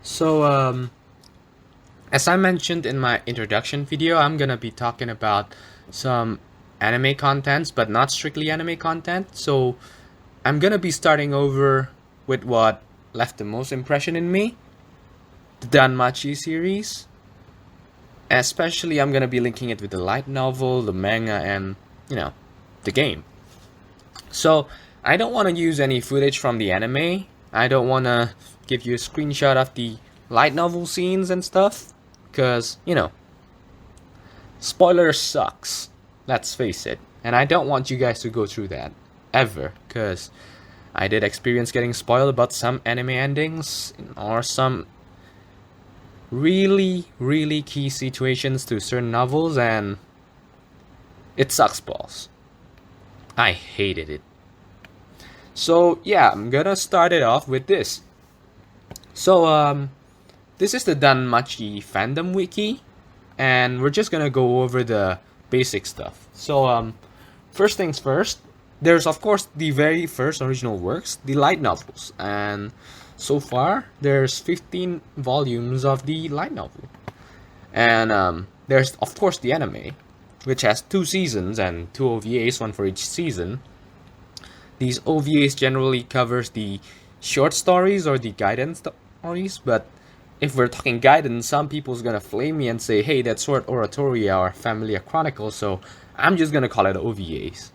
So, as I mentioned in my introduction video, I'm gonna be talking about some anime contents, but not strictly anime content. So, I'm gonna be starting over with what left the most impression in me, the DANMACHI series. Especially, I'm gonna be linking it with the light novel, the manga, and, you know, the game. So, I don't want to use any footage from the anime. I don't want to give you a screenshot of the light novel scenes and stuff. Because, spoilers sucks. Let's face it. And I don't want you guys to go through that. Ever. Because I did experience getting spoiled about some anime endings. Or some really, really key situations to certain novels. And it sucks balls. I hated it. So yeah, I'm gonna start it off with this. So this is the DANMACHI fandom wiki, and we're just gonna go over the basic stuff. So first things first, there's of course the very first original works, the light novels, and so far there's 15 volumes of the light novel, and there's of course the anime, which has 2 seasons and 2 OVAs, one for each season. These OVAs generally covers the short stories or the guidance stories, but if we're talking guidance, some people's gonna flame me and say, hey, that's short oratoria or Familia Chronicles, so I'm just gonna call it OVAs,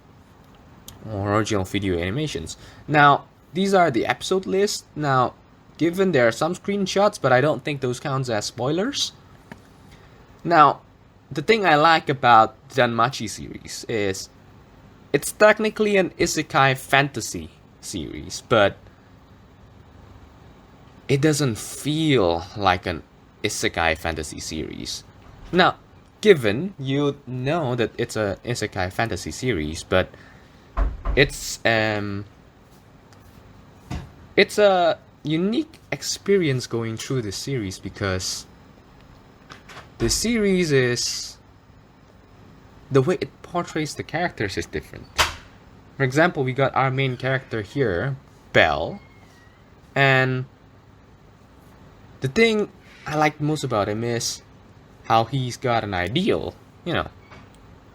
or original video animations. Now, these are the episode list. Now, given there are some screenshots, but I don't think those counts as spoilers. Now, the thing I like about the DANMACHI series is it's technically an isekai fantasy series, but it doesn't feel like an isekai fantasy series. Now, given you know that it's a isekai fantasy series, but it's a unique experience going through this series because the series is the way it portrays the characters is different. For example, we got our main character here, Belle, and the thing I like most about him is how he's got an ideal,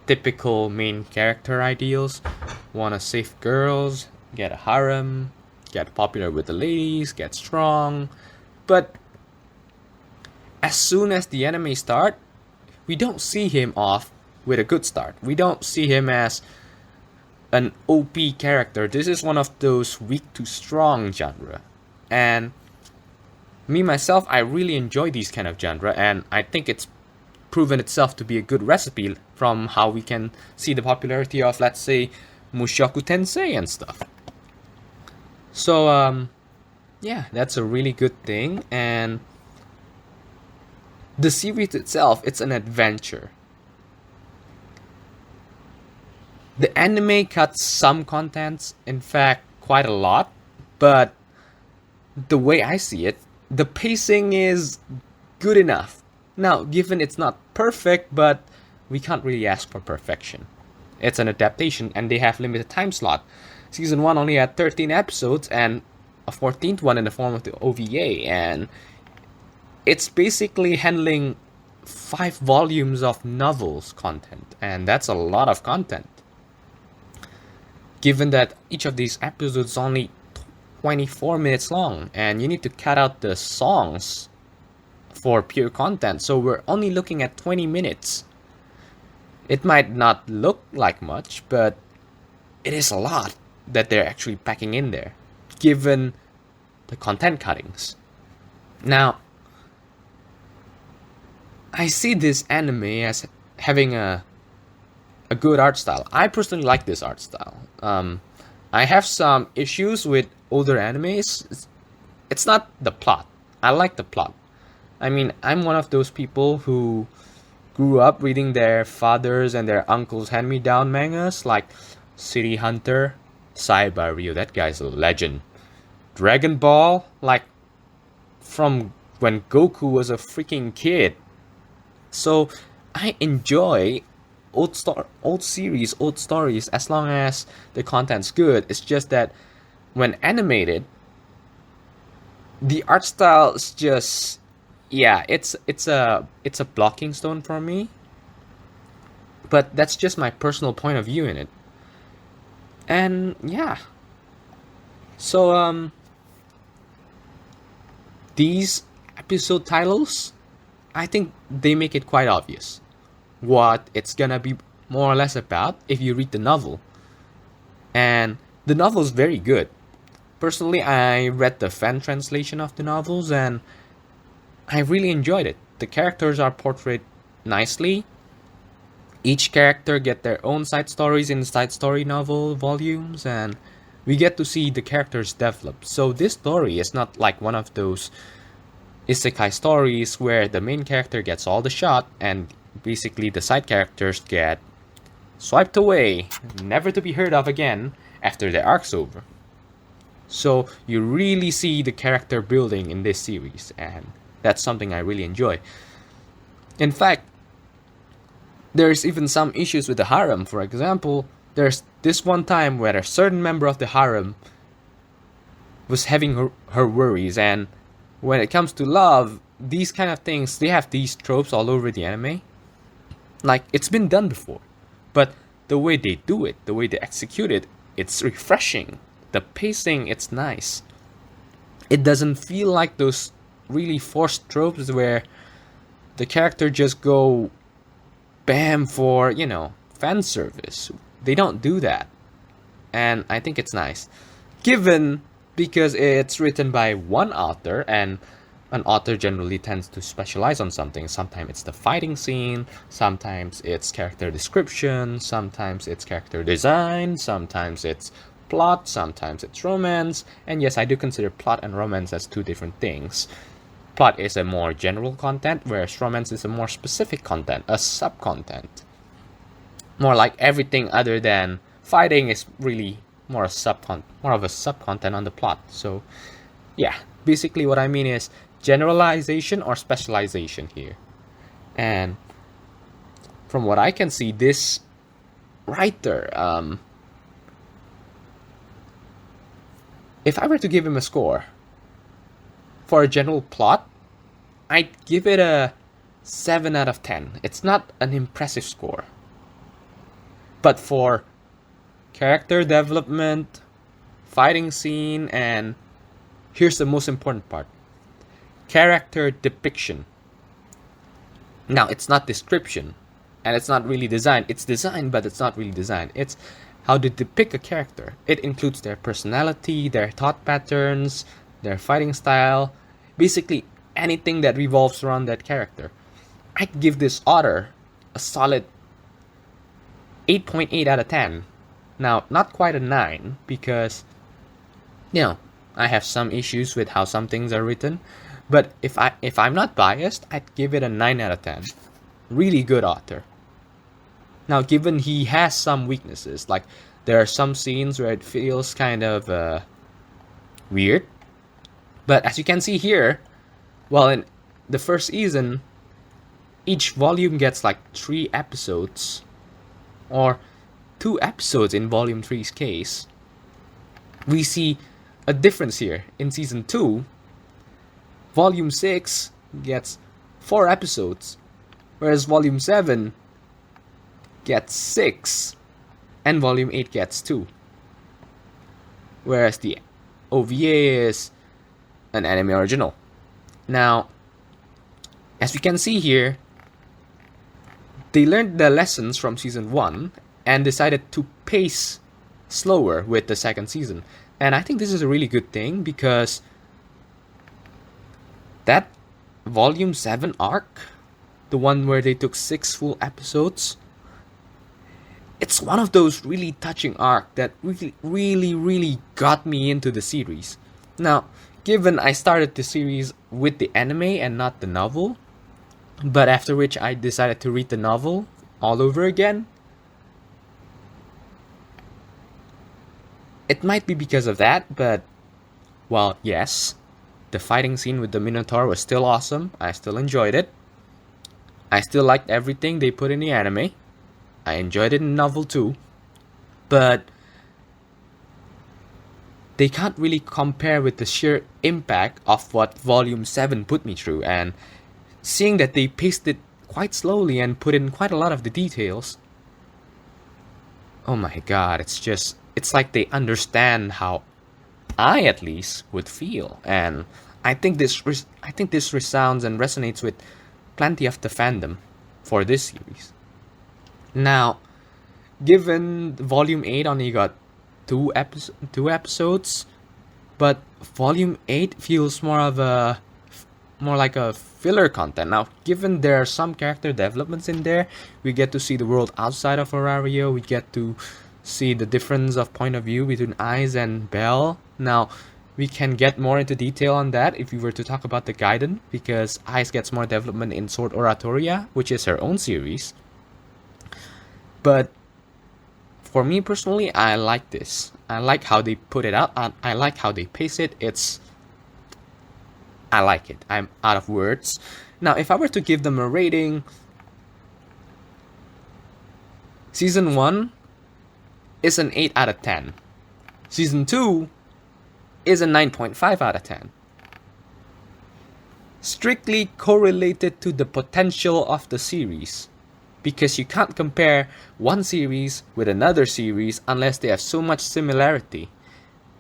typical main character ideals. Wanna save girls, get a harem, get popular with the ladies, get strong. But as soon as the anime start, we don't see him off with a good start. We don't see him as an OP character. This is one of those weak to strong genre. And me myself, I really enjoy these kind of genre, and I think it's proven itself to be a good recipe from how we can see the popularity of, let's say, Mushoku Tensei and stuff. So yeah, that's a really good thing. And the series itself, it's an adventure. The anime cuts some contents, in fact, quite a lot, but the way I see it, the pacing is good enough. Now, given it's not perfect, but we can't really ask for perfection. It's an adaptation, and they have limited time slot. Season 1 only had 13 episodes, and a 14th one in the form of the OVA, and it's basically handling 5 volumes of novels content, and that's a lot of content. Given that each of these episodes is only 24 minutes long, and you need to cut out the songs for pure content, so we're only looking at 20 minutes. It might not look like much, but it is a lot that they're actually packing in there, given the content cuttings. Now, I see this anime as having a good art style. I personally like this art style. I have some issues with older animes. It's not the plot. I like the plot. I mean, I'm one of those people who grew up reading their fathers and their uncles' hand-me-down mangas like City Hunter, Saiba Ryu, that guy's a legend. Dragon Ball, like from when Goku was a freaking kid. So I enjoy old series, old stories, as long as the content's good. It's just that when animated, The art style is just, yeah, it's a blocking stone for me, but that's just my personal point of view in it. And yeah, so these episode titles, I think they make it quite obvious what it's gonna be more or less about if you read the novel. And the novel is very good. Personally, I read the fan translation of the novels and I really enjoyed it. The characters are portrayed nicely. Each character get their own side stories in side story novel volumes, and we get to see the characters develop. So this story is not like one of those isekai stories where the main character gets all the shot and basically the side characters get swiped away, never to be heard of again after the arc's over. So you really see the character building in this series, and that's something I really enjoy. In fact, there's even some issues with the harem. For example, there's this one time where a certain member of the harem was having her worries, and when it comes to love, these kind of things, they have these tropes all over the anime. Like, it's been done before, but the way they do it, the way they execute it, it's refreshing. The pacing, it's nice. It doesn't feel like those really forced tropes where the character just go bam for, fan service. They don't do that. And I think it's nice. Given because it's written by one author, and an author generally tends to specialize on something. Sometimes it's the fighting scene, sometimes it's character description, sometimes it's character design, sometimes it's plot, sometimes it's romance. And yes, I do consider plot and romance as two different things. Plot is a more general content, whereas romance is a more specific content, a sub-content. More like everything other than fighting is really more of a sub-content on the plot. So, yeah, basically what I mean is generalization or specialization here. And from what I can see, this writer, if I were to give him a score for a general plot, I'd give it a 7 out of 10. It's not an impressive score. But for character development, fighting scene, and here's the most important part, character depiction. Now, it's not description, and it's not really design. It's designed, but it's not really designed. It's how to depict a character. It includes their personality, their thought patterns, their fighting style, basically anything that revolves around that character. I'd give this author a solid 8.8 out of 10. Now, not quite a 9, because, I have some issues with how some things are written, but if I'm not biased, I'd give it a 9 out of 10. Really good author. Now, given he has some weaknesses, like there are some scenes where it feels kind of weird, but as you can see here, well, in the first season, each volume gets like 3 episodes, or 2 episodes in volume 3's case. We see a difference here. In season 2, volume 6 gets 4 episodes, whereas volume 7 gets 6, and volume 8 gets 2. Whereas the OVA is an anime original. Now, as we can see here, they learned the lessons from season 1 and decided to pace slower with the second season. And I think this is a really good thing, because that volume 7 arc, the one where they took 6 full episodes, it's one of those really touching arcs that really got me into the series. Now, given I started the series with the anime and not the novel, but after which I decided to read the novel all over again, it might be because of that, but, well, yes, the fighting scene with the Minotaur was still awesome. I still enjoyed it. I still liked everything they put in the anime. I enjoyed it in the novel too. But they can't really compare with the sheer impact of what Volume 7 put me through, and seeing that they paced it quite slowly and put in quite a lot of the details. Oh my god, it's like they understand how I at least would feel, and I think this resounds and resonates with plenty of the fandom for this series. Now, given Volume 8 only got two episodes, but Volume 8 feels more like a filler content. Now, given there are some character developments in there, we get to see the world outside of Horario, we get to see the difference of point of view between Ice and Belle. Now, we can get more into detail on that if we were to talk about the Gaiden, because Ice gets more development in Sword Oratoria, which is her own series. But for me personally, I like this. I like how they put it out. I like how they pace it. I like it. I'm out of words. Now, if I were to give them a rating, Season 1 is an 8 out of 10. Season 2 is a 9.5 out of 10. Strictly correlated to the potential of the series, because you can't compare one series with another series unless they have so much similarity,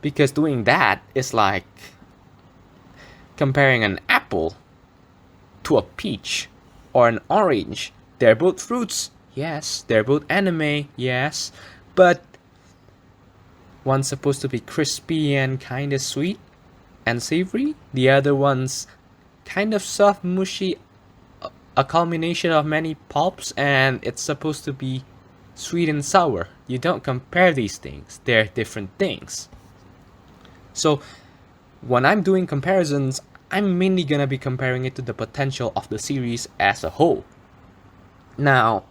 because doing that is like comparing an apple to a peach or an orange. They're both fruits, yes. They're both anime, yes. But one's supposed to be crispy and kind of sweet and savory. The other one's kind of soft, mushy, a culmination of many pulps, and it's supposed to be sweet and sour. You don't compare these things. They're different things. So when I'm doing comparisons, I'm mainly gonna be comparing it to the potential of the series as a whole. Now,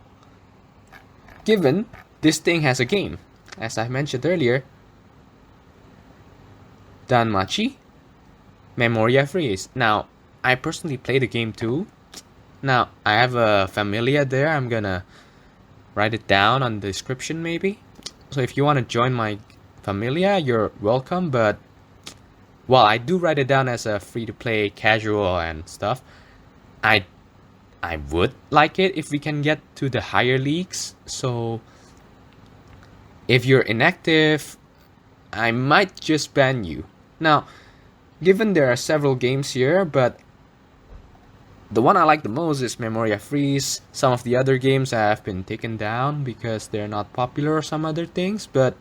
given this thing has a game, as I mentioned earlier, DANMACHI, Memoria Freeze. Now, I personally play the game too. Now, I have a Familia there. I'm gonna write it down on the description maybe. So if you want to join my Familia, you're welcome. But, well, I do write it down as a free-to-play casual and stuff. I would like it if we can get to the higher leagues. So if you're inactive, I might just ban you. Now, given there are several games here, but the one I like the most is Memoria Freeze. Some of the other games have been taken down because they're not popular or some other things, but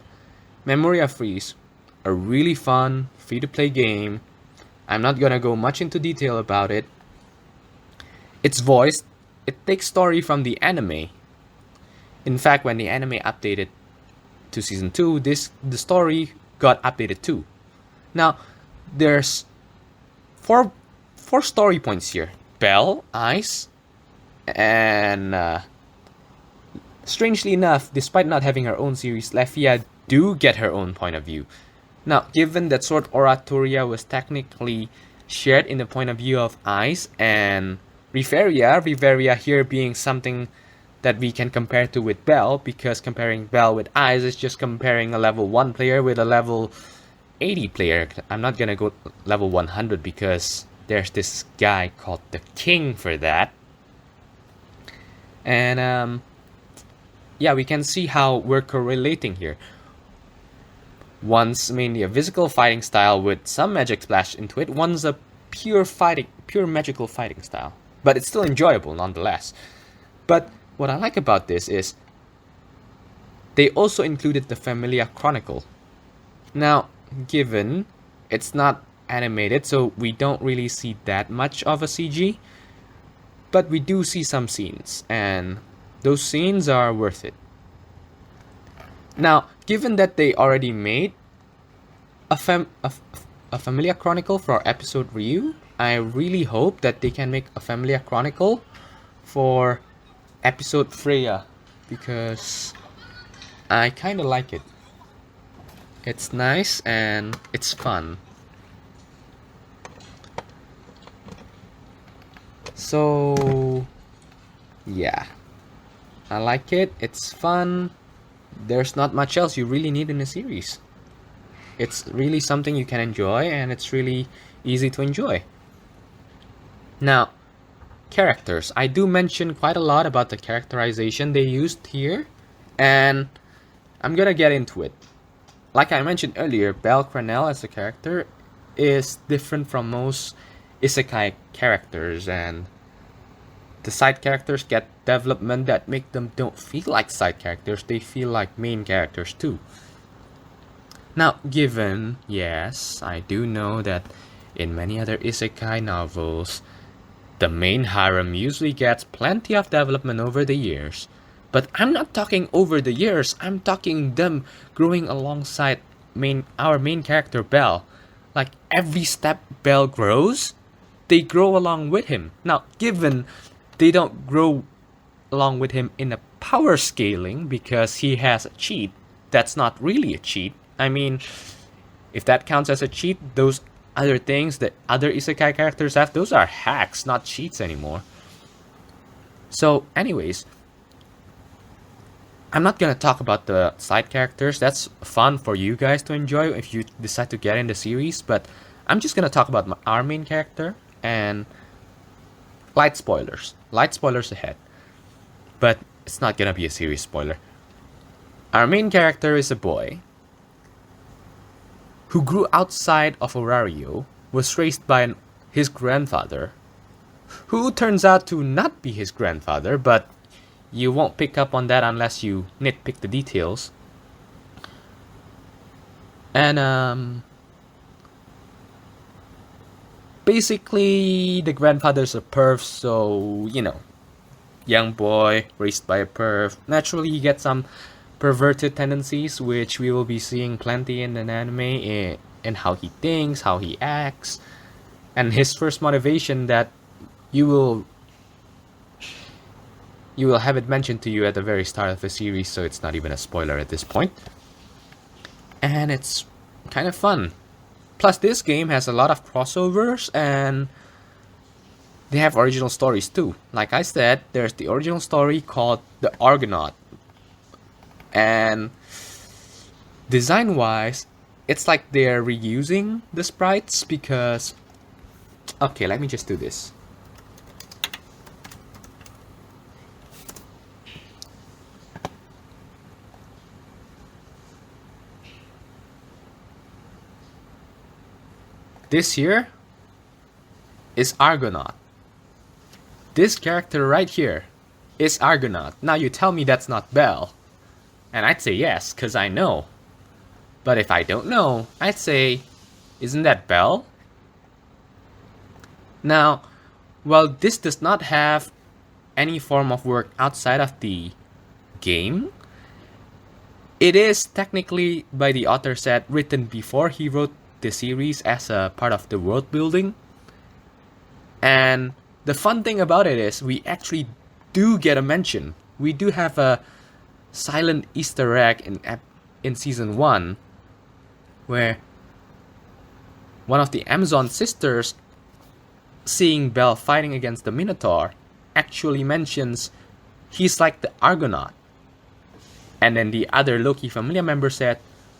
Memoria Freeze, a really fun, free-to-play game. I'm not gonna go much into detail about it. It's voiced. It takes story from the anime. In fact, when the anime updated to Season 2, the story got updated too. Now, there's four story points here. Belle, Ice, and strangely enough, despite not having her own series, Lefia do get her own point of view. Now, given that Sword Oratoria was technically shared in the point of view of Ice and Riveria here being something that we can compare to with Belle, because comparing Belle with Ice is just comparing a level 1 player with a level 80 player. I'm not gonna go level 100 because there's this guy called the King for that. And yeah, we can see how we're correlating here. One's mainly a physical fighting style with some magic splash into it. One's a pure magical fighting style. But it's still enjoyable nonetheless. But what I like about this is they also included the Familia Chronicle. Now, given it's not animated, so we don't really see that much of a CG, but we do see some scenes, and those scenes are worth it. Now, given that they already made a Familia Chronicle for our episode Ryu, I really hope that they can make a Familia Chronicle for episode Freya, because I kind of like it. It's nice and it's fun. So yeah, I like it. It's fun. There's not much else you really need in a series. It's really something you can enjoy, and it's really easy to enjoy. Now, characters. I do mention quite a lot about the characterization they used here, and I'm gonna get into it. Like I mentioned earlier, Belle Cranell as a character is different from most isekai characters, and the side characters get development that make them don't feel like side characters, they feel like main characters too. Now, given, yes, I do know that in many other isekai novels, the main harem usually gets plenty of development over the years. But I'm not talking over the years, I'm talking them growing alongside our main character Belle. Like every step Belle grows, they grow along with him. Now, given they don't grow along with him in a power scaling because he has a cheat, that's not really a cheat. I mean, if that counts as a cheat, those other things that other isekai characters have, those are hacks, not cheats anymore. So, anyways, I'm not gonna talk about the side characters. That's fun for you guys to enjoy if you decide to get in the series, but I'm just gonna talk about our main character and light spoilers. Light spoilers ahead. But it's not gonna be a serious spoiler. Our main character is a boy who grew outside of Horario, was raised by his grandfather, who turns out to not be his grandfather, but you won't pick up on that unless you nitpick the details. And basically the grandfather's a perv, so young boy raised by a perv, naturally you get some perverted tendencies, which we will be seeing plenty in an anime, in how he thinks, how he acts, and his first motivation that you will have it mentioned to you at the very start of the series, so it's not even a spoiler at this point. And it's kind of fun. Plus, this game has a lot of crossovers, and they have original stories too. Like I said, there's the original story called The Argonaut. And design-wise, it's like they're reusing the sprites because... Okay, let me just do this. This here is Argonaut. This character right here is Argonaut. Now you tell me that's not Belle. And I'd say yes, because I know. But if I don't know, I'd say, isn't that Belle? Now, while this does not have any form of work outside of the game, it is technically, by the author said, written before he wrote the series as a part of the world building. And the fun thing about it is we actually do get a mention. We do have a silent Easter egg in season 1 where one of the Amazon sisters, seeing Belle fighting against the Minotaur, actually mentions he's like the Argonaut. And then the other Loki Familia member said,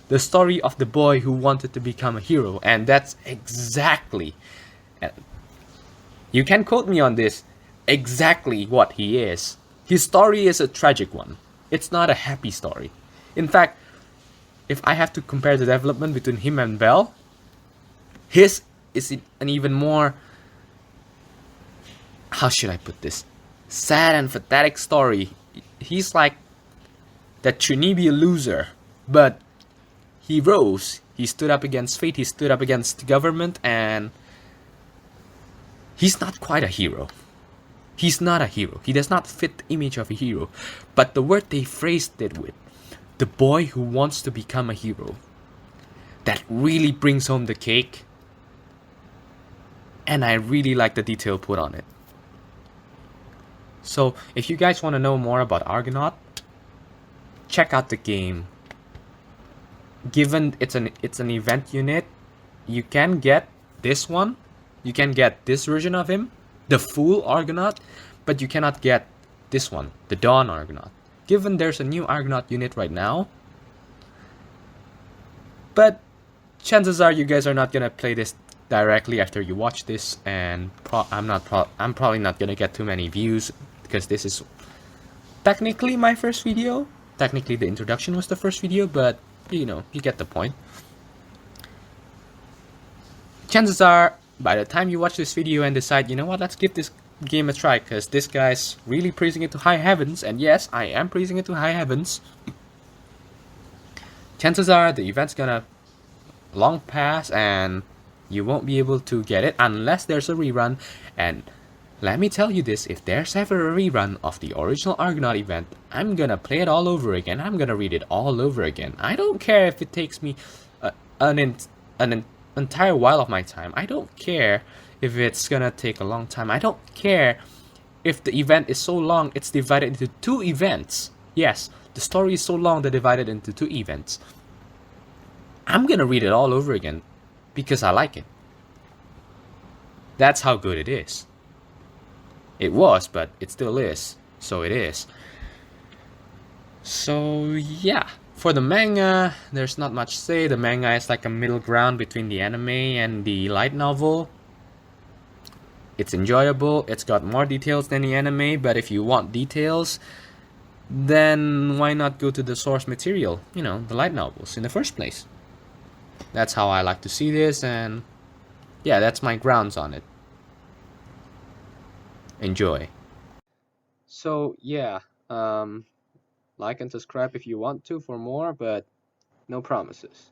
the story of the boy who wanted to become a hero. And that's exactly, you can quote me on this, exactly what he is. His story is a tragic one. It's not a happy story. In fact, if I have to compare the development between him and Belle, his is an even more, how should I put this, sad and pathetic story. He's like that Chunibi loser, but he rose, he stood up against fate, he stood up against the government, and he's not quite a hero. He's not a hero. He does not fit the image of a hero. But the word they phrased it with, the boy who wants to become a hero, that really brings home the cake. And I really like the detail put on it. So, if you guys want to know more about Argonaut, check out the game. Given it's an event unit, you can get this one. You can get this version of him, the full Argonaut, but you cannot get this one, the Dawn Argonaut. Given there's a new Argonaut unit right now, but chances are you guys are not gonna play this directly after you watch this, and I'm probably not gonna get too many views because this is technically my first video. Technically the introduction was the first video, but you know, you get the point. Chances are by the time you watch this video and decide, you know what, let's give this game a try, because this guy's really praising it to high heavens, and yes, I am praising it to high heavens, chances are the event's gonna long pass and you won't be able to get it unless there's a rerun. And let me tell you this, if there's ever a rerun of the original Argonaut event, I'm gonna play it all over again. I'm gonna read it all over again. I don't care if it takes me an entire while of my time. I don't care if it's gonna take a long time. I don't care if the event is so long it's divided into 2 events. Yes, the story is so long they're divided into 2 events. I'm gonna read it all over again because I like it. That's how good it is. It was, but it still is. So it is. So yeah, for the manga, there's not much to say. The manga is like a middle ground between the anime and the light novel. It's enjoyable. It's got more details than the anime, but if you want details, then why not go to the source material, you know, the light novels in the first place? That's how I like to see this, and yeah, that's my grounds on it. Enjoy. So yeah, like and subscribe if you want to for more, but no promises.